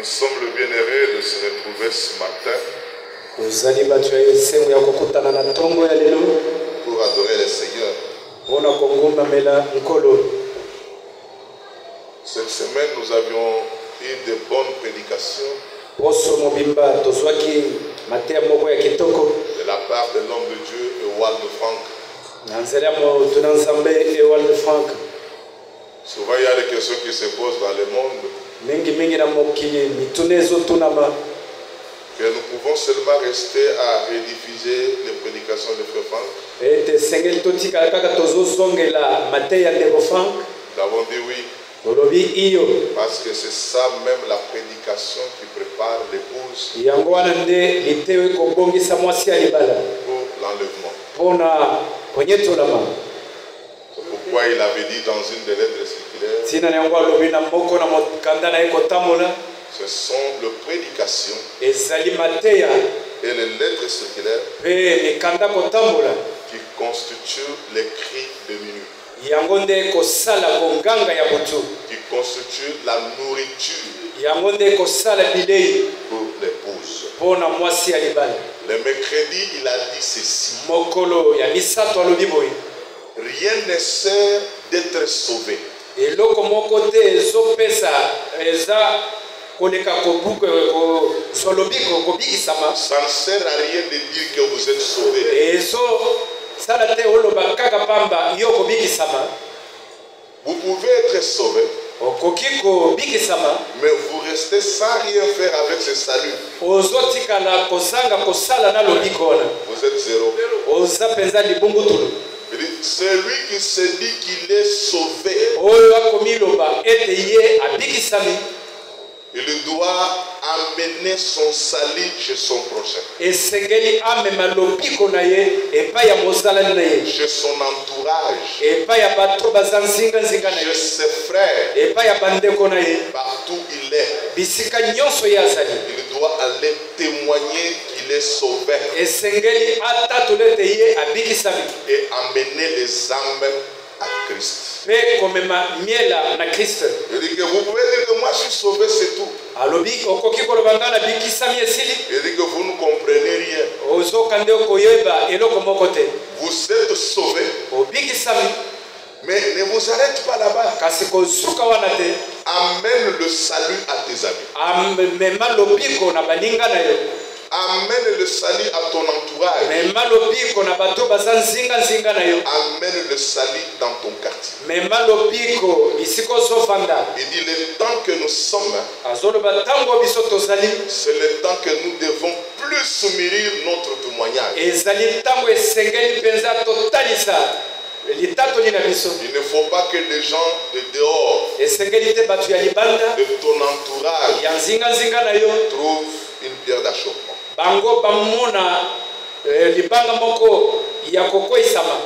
Nous sommes le bienheureux de se retrouver ce matin pour adorer le Seigneur. Cette semaine, nous avions eu de bonnes prédications de la part de l'homme de Dieu, Ewald Frank. Souvent, il y a des questions qui se posent dans le monde. Que nous pouvons seulement rester à rediffuser les prédications de Frère Frank. Nous avons dit oui. Parce que c'est ça même la prédication qui prépare l'épouse pour l'enlèvement. C'est pourquoi il avait dit dans une des lettres circulaires, ce sont les prédications et les lettres circulaires qui constituent les cris de minuit, qui constituent la nourriture pour l'épouse. Le mercredi, il a dit ceci: rien ne sert d'être sauvé. Ça ne sert à rien de dire que vous êtes sauvé. Vous pouvez être sauvé, mais vous restez sans rien faire avec ce salut. Vous êtes zéro. Celui qui se dit qu'il est sauvé, il doit amener son salut chez son prochain, chez son entourage, chez ses frères, partout il est. Il doit aller témoigner qu'il est sauvé et amener les âmes à Christ. Il dit que vous pouvez dire que moi je suis sauvé, c'est tout. Il dit que vous ne comprenez rien. Vous êtes sauvé, mais ne vous arrête pas là-bas. Amène le salut à tes amis. Amène le salut à ton entourage. Amène le salut dans ton quartier. Il dit le temps que nous sommes, c'est le temps que nous devons plus mûrir notre témoignage. Il ne faut pas que les gens de dehors, de ton entourage, trouvent une pierre d'achoppement.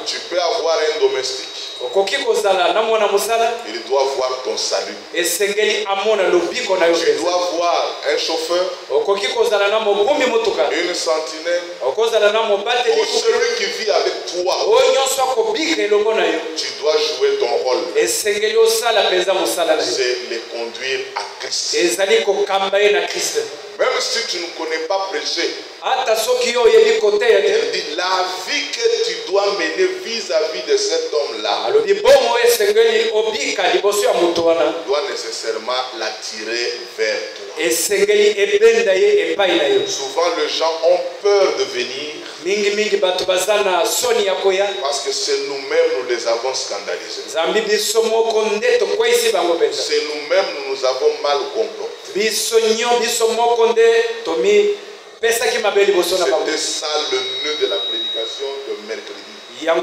Tu peux avoir un domestique. Il doit voir ton salut. Tu dois avoir un chauffeur, une sentinelle, ou celui qui vit avec toi. Tu dois jouer ton rôle. C'est les conduire à Christ. Même si tu ne connais pas prêcher, il dit la vie que tu dois mener vis-à-vis de cet homme-là doit nécessairement l'attirer vers toi. Souvent les gens ont peur de venir parce que c'est nous-mêmes nous les avons scandalisés. C'est nous-mêmes nous avons mal comportés. C'était ça le nœud de la prédication de mercredi. Hier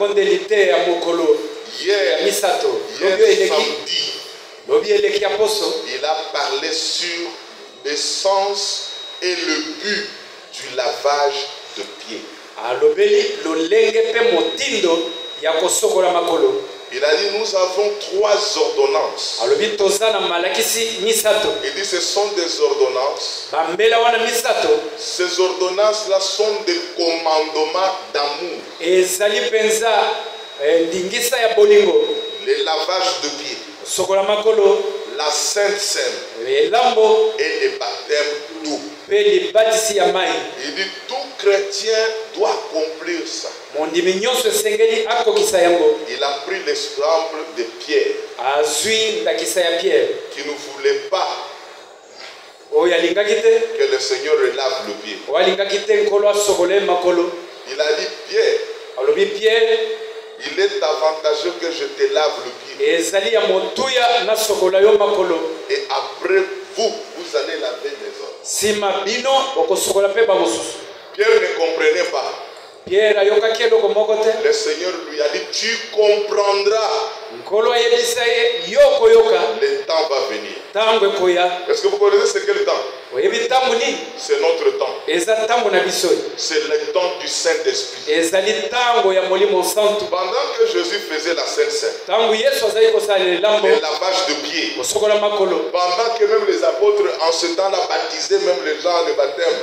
samedi, il a parlé sur l'essence et le but du lavage de pieds. Il a dit nous avons 3 ordonnances. Il dit ce sont des ordonnances. Ces ordonnances-là sont des commandements d'amour. Le lavage de pieds, la Sainte Seine, et des baptêmes d'eau. Il dit tout chrétien doit accomplir ça. Il a pris l'exemple de Pierre qui ne voulait pas que le Seigneur relave le pied. Il a dit Pierre, il est avantageux que je te lave le pied. Et après vous allez laver les autres. Pierre ne comprenait pas. Le Seigneur lui a dit, tu comprendras. Le temps va venir. Est-ce que vous connaissez c'est quel temps? C'est notre temps. C'est le temps du Saint-Esprit. Pendant que Jésus faisait la Sainte Seine, le lavage de pieds, pendant que même les apôtres en ce temps-là baptisaient même les gens le baptême,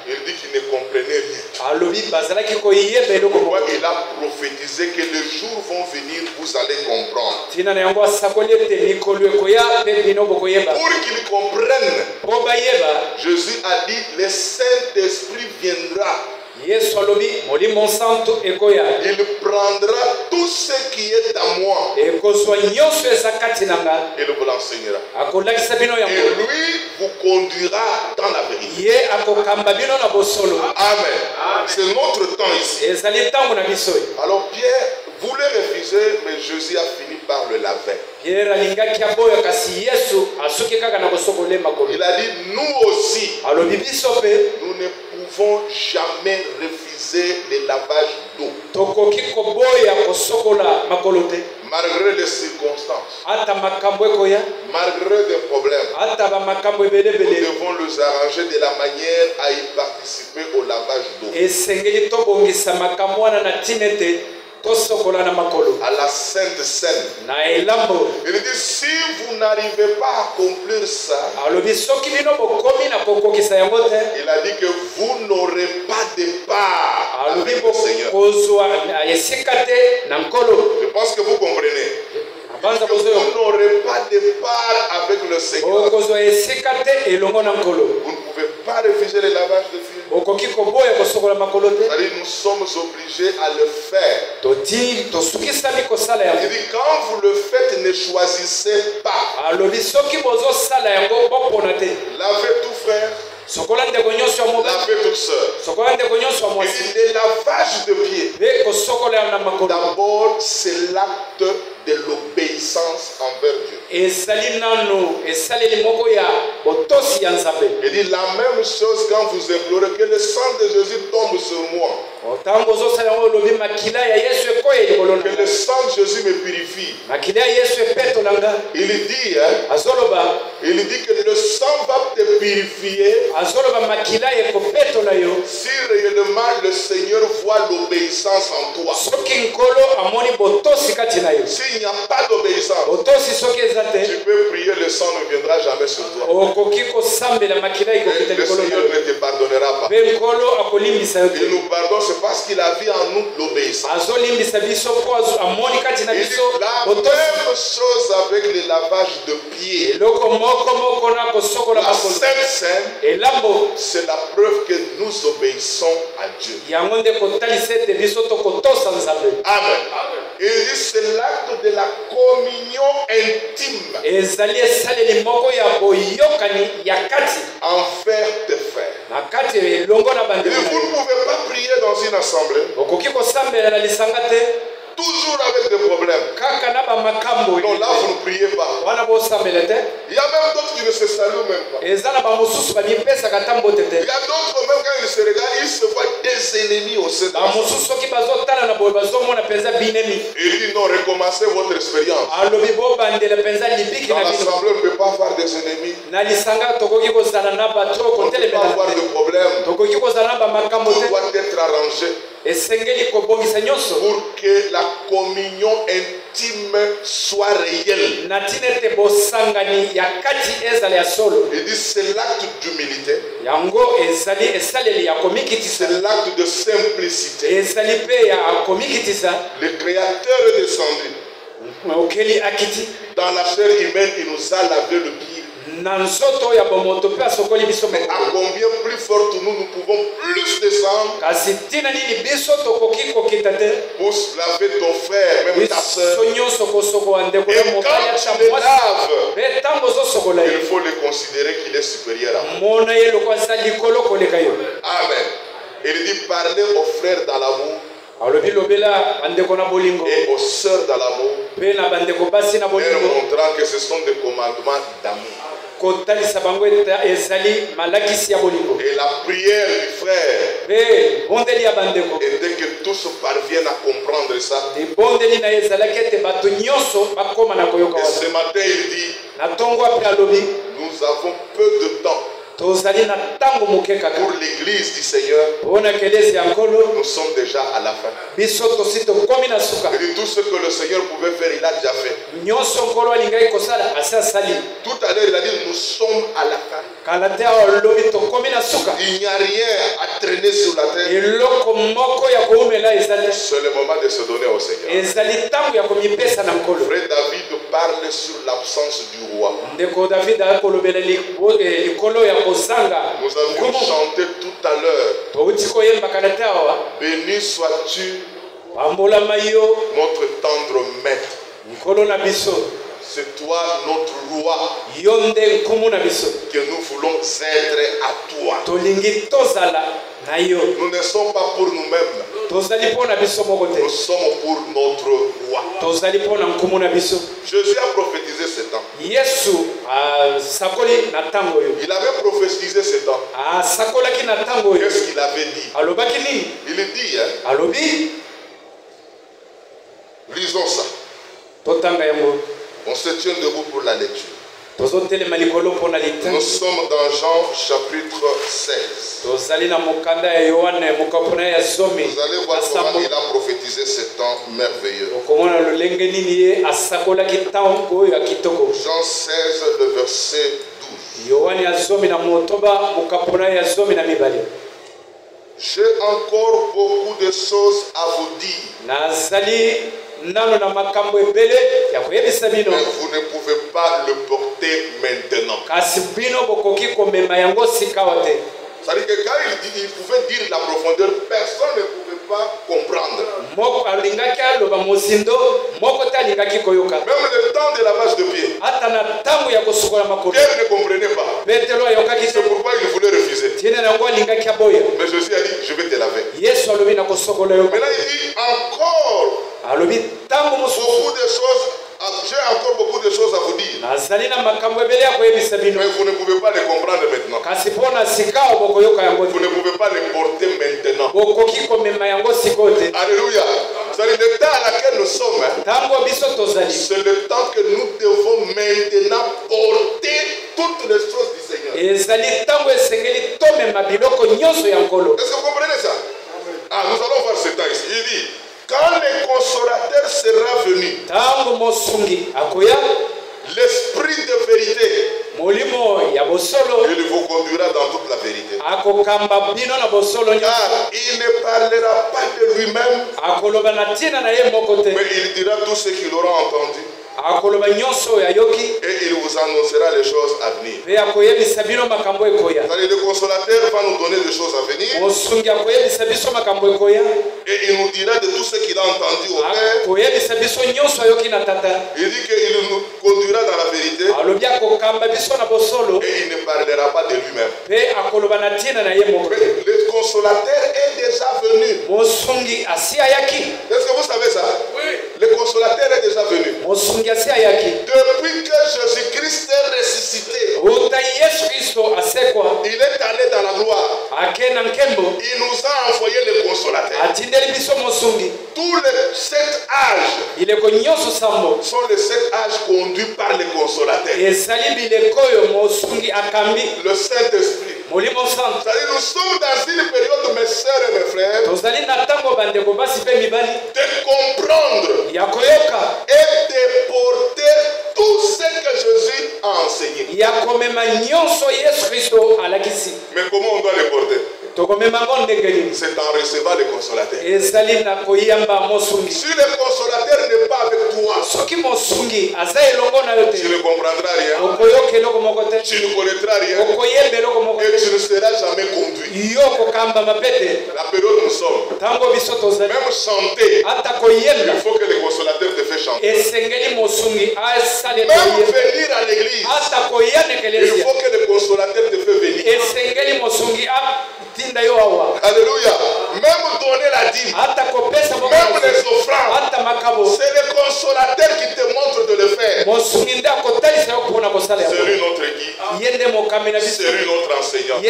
il dit qu'il ne comprenait rien. Pourquoi il a prophétisé que les jours vont venir, vous allez comprendre. Pour qu'ils comprennent, Jésus a dit, le Saint-Esprit viendra. Il prendra tout ce qui est à moi. Il vous l'enseignera. Et lui vous conduira dans la vérité. Amen. C'est notre temps ici. Alors Pierre voulait refuser, mais Jésus a fini par le laver. Il a dit, nous aussi, nous ne pouvons jamais refuser le lavage d'eau. Malgré les circonstances, malgré des problèmes, nous devons les arranger de la manière à y participer au lavage d'eau. À la Sainte Seine. Il dit, si vous n'arrivez pas à accomplir ça, il a dit que vous n'aurez pas de part avec le Seigneur. Je pense que vous comprenez. Vous n'aurez pas de part avec le Seigneur. Vous ne pouvez pas refuser le lavage de pieds. Nous sommes obligés à le faire. Il dit, quand vous le faites, ne choisissez pas. Lavez tout, frère. Lavez toute sœur. Il dit, le lavage de pieds, d'abord, c'est l'acte de l'obéissance envers Dieu. Il dit la même chose quand vous implorez que le sang de Jésus tombe sur moi. Que le sang de Jésus me purifie. Il dit que le sang va te purifier si réellement le Seigneur voit l'obéissance en toi. S'il n'y a pas d'obéissance, tu peux prier, le sang ne viendra jamais sur toi. Le Seigneur ne te pardonnera pas. Il nous pardonne, c'est parce qu'il a vu en nous l'obéissance. Il dit la même chose avec le lavage de pieds. La Sainte Seine, c'est la preuve que nous obéissons à Dieu. Amen. Il dit c'est l'acte de la communion intime envers tes frères. Il dit, vous ne pouvez pas prier dans une assemblée toujours avec des problèmes. Non, là vous ne priez pas. Il y a même d'autres qui ne se saluent même pas. Il y a d'autres même quand ils se regardent, ils se voient des ennemis au sein de l'assemblée. Il dit non, recommencez votre expérience. Dans l'assemblée, on ne peut pas avoir des ennemis. On ne peut pas avoir de problèmes. Tout doit être arrangé pour que la communion intime soit réelle. Il dit c'est l'acte d'humilité, c'est l'acte de simplicité. Le Créateur est descendu Dans la chair humaine, il nous a lavé le pied. Mais à combien plus fort nous pouvons plus descendre pour laver ton frère, même ta soeur. Et quand tu les laves, il faut le considérer qu'il est supérieur à moi. Amen. Il dit parler aux frères dans l'amour et aux sœurs dans l'amour, montrant que ce sont des commandements d'amour. Et la prière du frère, et dès que tous parviennent à comprendre ça, et ce matin il dit, nous avons peu de temps pour l'église du Seigneur. Nous sommes déjà à la fin. Et tout ce que le Seigneur pouvait faire, il a déjà fait. Tout à l'heure, il a dit, nous sommes à la fin. Il n'y a rien à traîner sur la terre. C'est le moment de se donner au Seigneur. Frère David parle sur l'absence du roi. Nous avons chanté tout à l'heure. Béni sois-tu, notre tendre maître. C'est toi notre roi que nous voulons être à toi. Nous ne sommes pas pour nous-mêmes. Nous sommes pour notre roi. Jésus a prophétisé ce temps. Il avait prophétisé ce temps. Qu'est-ce qu'il avait dit? Il dit, lisons ça. On se tient debout pour la lecture. Nous sommes dans Jean chapitre 16. Vous allez voir comment il a prophétisé ce temps merveilleux. Jean 16, le verset 12. J'ai encore beaucoup de choses à vous dire. Mais vous ne pouvez pas le porter maintenant. C'est-à-dire que quand il pouvait dire la profondeur, personne ne pouvait pas comprendre. Même le temps de lavage de pied, Pierre ne comprenait pas. C'est pourquoi il voulait refuser. Mais Jésus a dit, je vais te laver. Maintenant il dit encore beaucoup de choses. J'ai encore beaucoup de choses à vous dire. Mais vous ne pouvez pas les comprendre maintenant. Vous ne pouvez pas les porter maintenant. Alléluia. C'est-à-dire le temps à laquelle nous sommes. C'est le temps que nous devons maintenant porter toutes les choses du Seigneur. Est-ce que vous comprenez ça? Ah, nous allons voir ce temps ici. Il dit, quand le consolateur sera venu, l'esprit de vérité, il vous conduira dans toute la vérité. Car il ne parlera pas de lui-même, mais il dira tout ce qu'il aura entendu. Et il vous annoncera les choses à venir. Le consolateur va nous donner des choses à venir. Et il nous dira de tout ce qu'il a entendu au Père. Il dit qu'il nous conduira dans la vérité. Et il ne parlera pas de lui-même. Le consolateur est déjà venu. Est-ce que vous savez ça? Oui. Le consolateur est déjà venu. Depuis que Jésus-Christ est ressuscité, il est allé dans la gloire. Il nous a envoyé le consolateur. Tous les 7 âges sont les 7 âges conduits par le consolateur. Le Saint-Esprit. C'est-à-dire nous sommes dans une période, mes sœurs et mes frères, de comprendre et de porter tout ce que Jésus a enseigné. Mais comment on doit les porter? C'est en recevant les consolateurs. Si le consolateur n'est pas avec toi, tu ne comprendras rien, tu ne connaîtras rien, et tu ne seras jamais conduit. La période où nous sommes, même chanter, il faut que le consolateur te fasse chanter. Même venir à l'église, il faut que le consolateur te fasse venir. Alléluia. Même donner la dîme, même les offrandes, c'est le consolateur qui te montre de le faire. C'est lui notre guide, c'est lui notre enseignant.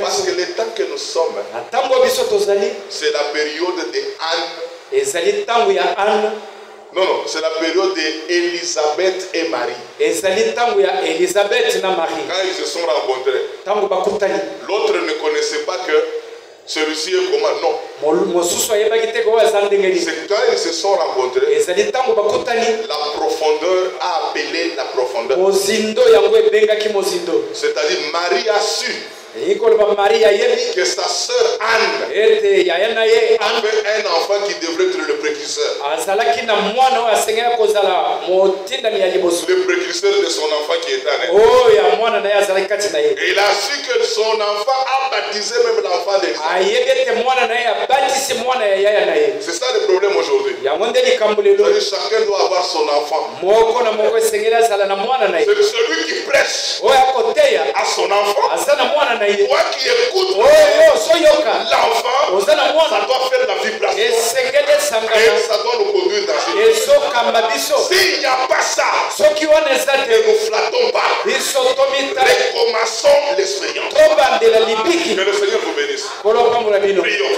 Parce que le temps que nous sommes, c'est la période de Anne. Non, c'est la période d'Élisabeth et Marie. Quand ils se sont rencontrés, l'autre ne connaissait pas que celui-ci est comment. Non. C'est quand ils se sont rencontrés, la profondeur a appelé la profondeur. C'est-à-dire Marie a su que sa sœur Anne avait un enfant qui devrait être le précurseur. Le précurseur de son enfant qui est né. Et il a su que son enfant a baptisé même l'enfant de Jésus. C'est ça le problème aujourd'hui. Chacun doit avoir son enfant. C'est celui qui prêche à son enfant. Toi qui écoutes l'enfant, ça doit faire la vibration. Et ça doit nous conduire dans une vie. S'il n'y a pas ça, ne nous flattons pas. Recommençons l'expérience. Que le Seigneur vous bénisse. Prions.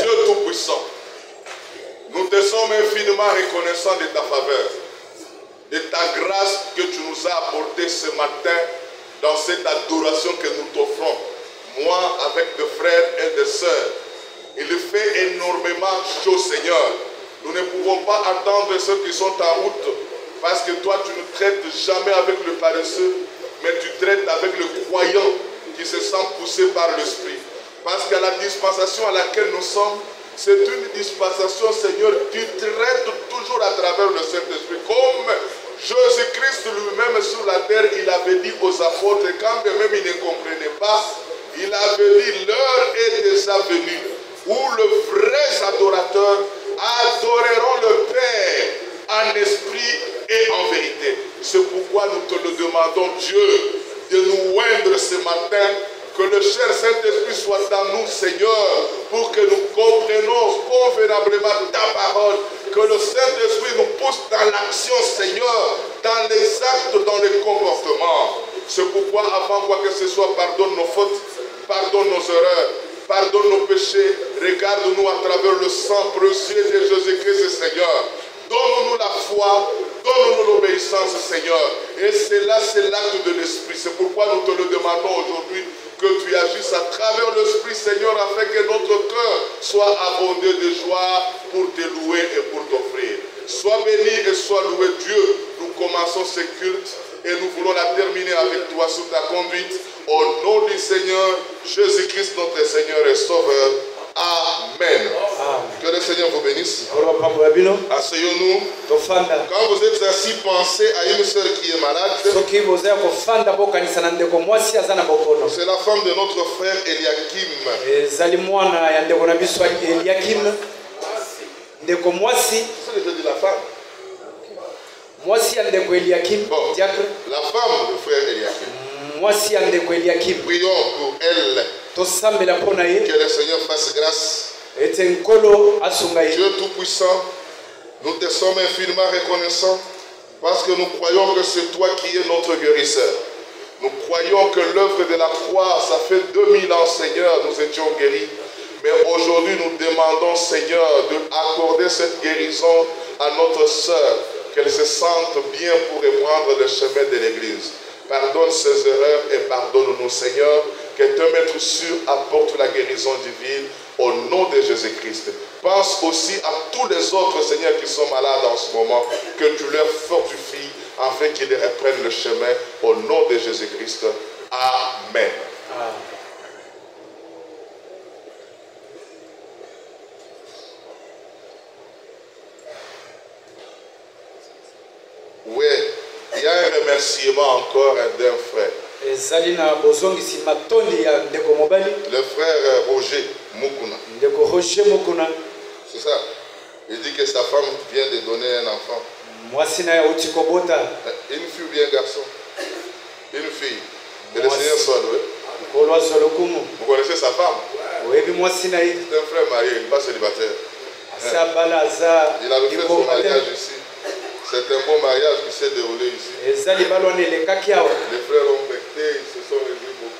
Dieu Tout-Puissant, nous te sommes infiniment reconnaissants de ta faveur, de ta grâce que tu nous as apportée ce matin dans cette adoration que nous t'offrons, moi avec des frères et des sœurs. Il fait énormément chaud, Seigneur. Nous ne pouvons pas attendre ceux qui sont en route, parce que toi tu ne traites jamais avec le paresseux, mais tu traites avec le croyant qui se sent poussé par l'Esprit. Parce qu'à la dispensation à laquelle nous sommes, c'est une dispensation, Seigneur, tu traites toujours à travers le Saint-Esprit, comme Jésus-Christ lui-même sur la terre, il avait dit aux apôtres, quand même ils ne comprenaient pas, il avait dit, l'heure est déjà venue, où les vrais adorateurs adoreront le Père en esprit et en vérité. C'est pourquoi nous te le demandons, Dieu, de nous oindre ce matin, que le cher Saint-Esprit soit dans nous, Seigneur, pour que nous comprenions convenablement ta parole, que le Saint-Esprit nous pousse dans l'action, Seigneur, dans les actes, dans les comportements. C'est pourquoi, avant quoi que ce soit, pardonne nos fautes, pardonne nos erreurs, pardonne nos péchés, regarde-nous à travers le sang précieux de Jésus-Christ, Seigneur. Donne-nous la foi, donne-nous l'obéissance, Seigneur. Et c'est l'acte de l'Esprit. C'est pourquoi nous te le demandons aujourd'hui, que tu agisses à travers l'Esprit, Seigneur, afin que notre cœur soit abondé de joie pour te louer et pour t'offrir. Sois béni et sois loué, Dieu. Nous commençons ce culte et nous voulons la terminer avec toi sous ta conduite. Au nom du Seigneur Jésus-Christ, notre Seigneur et Sauveur. Amen. Que le Seigneur vous bénisse. Asseyons-nous. Quand vous êtes assis, pensez à une sœur qui est malade. C'est la femme de notre frère Eliakim. C'est le jeu de la femme. Bon, la femme du frère Eliakim. Prions pour elle. Que le Seigneur fasse grâce. Dieu Tout-Puissant, nous te sommes infiniment reconnaissants parce que nous croyons que c'est toi qui es notre guérisseur. Nous croyons que l'œuvre de la croix, ça fait 2000 ans, Seigneur, nous étions guéris. Mais aujourd'hui, nous demandons, Seigneur, d'accorder cette guérison à notre sœur, qu'elle se sente bien pour reprendre le chemin de l'Église. Pardonne ses erreurs et pardonne-nous, Seigneur, que ton maître sûr apporte la guérison divine au nom de Jésus-Christ. Pense aussi à tous les autres, Seigneur, qui sont malades en ce moment, que tu leur fortifies afin afin qu'ils reprennent le chemin au nom de Jésus-Christ. Amen. Oui, il y a un remerciement encore d'un frère. Le frère Roger Mukuna. C'est ça. Il dit que sa femme vient de donner un enfant. Une fille ou bien un garçon? Une fille. Que le Seigneur soit loué. Vous connaissez sa femme? C'est un frère marié, il n'est pas célibataire. Il a fait son mariage ici. C'est un beau mariage qui s'est déroulé ici. Les frères ont becté, ils se sont réunis beaucoup.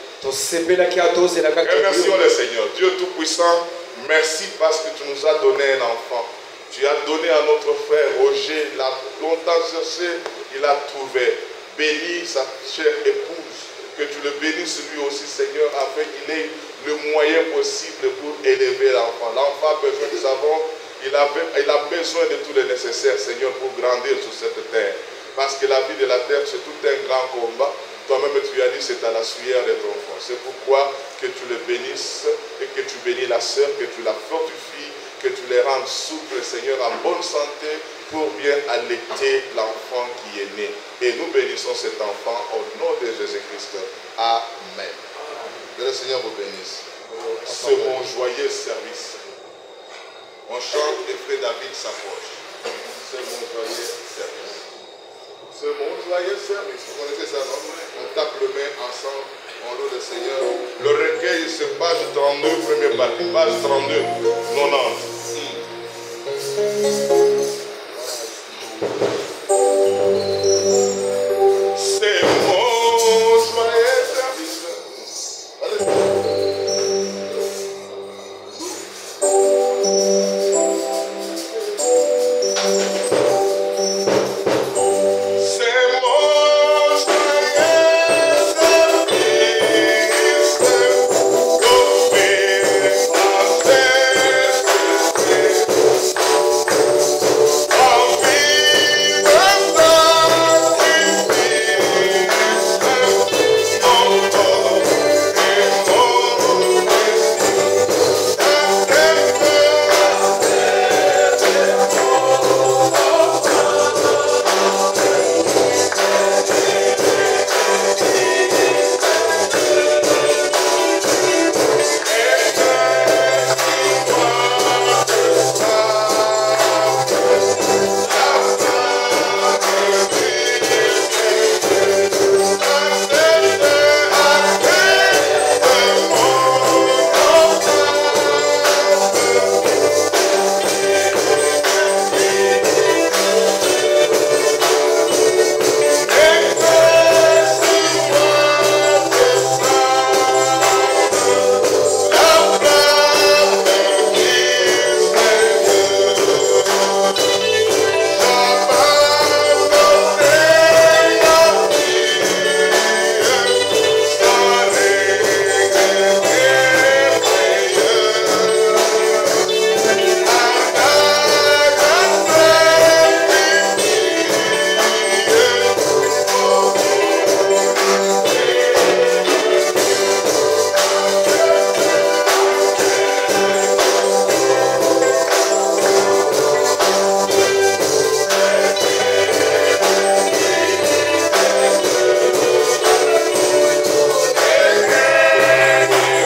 Remercions le Seigneur. Dieu Tout-Puissant, merci parce que tu nous as donné un enfant. Tu as donné à notre frère Roger, il a longtemps cherché, il a trouvé. Bénis sa chère épouse, que tu le bénisses lui aussi, Seigneur, afin qu'il ait le moyen possible pour élever l'enfant. L'enfant a besoin de savoir. Il a besoin de tout le nécessaire, Seigneur, pour grandir sur cette terre. Parce que la vie de la terre, c'est tout un grand combat. Toi-même, tu as dit, c'est à la sueur de ton front. C'est pourquoi que tu le bénisses et que tu bénis la sœur, que tu la fortifies, que tu les rendes souples, Seigneur, en bonne santé, pour bien allaiter l'enfant qui est né. Et nous bénissons cet enfant au nom de Jésus-Christ. Amen. Que le Seigneur vous bénisse. C'est mon joyeux service. On chante et frère David s'approche. C'est mon joyeux service. C'est mon joyeux service. Vous connaissez ça, non? On tape le main ensemble. On loue le Seigneur. Le recueil, c'est page 32, première partie. Page 32, 90.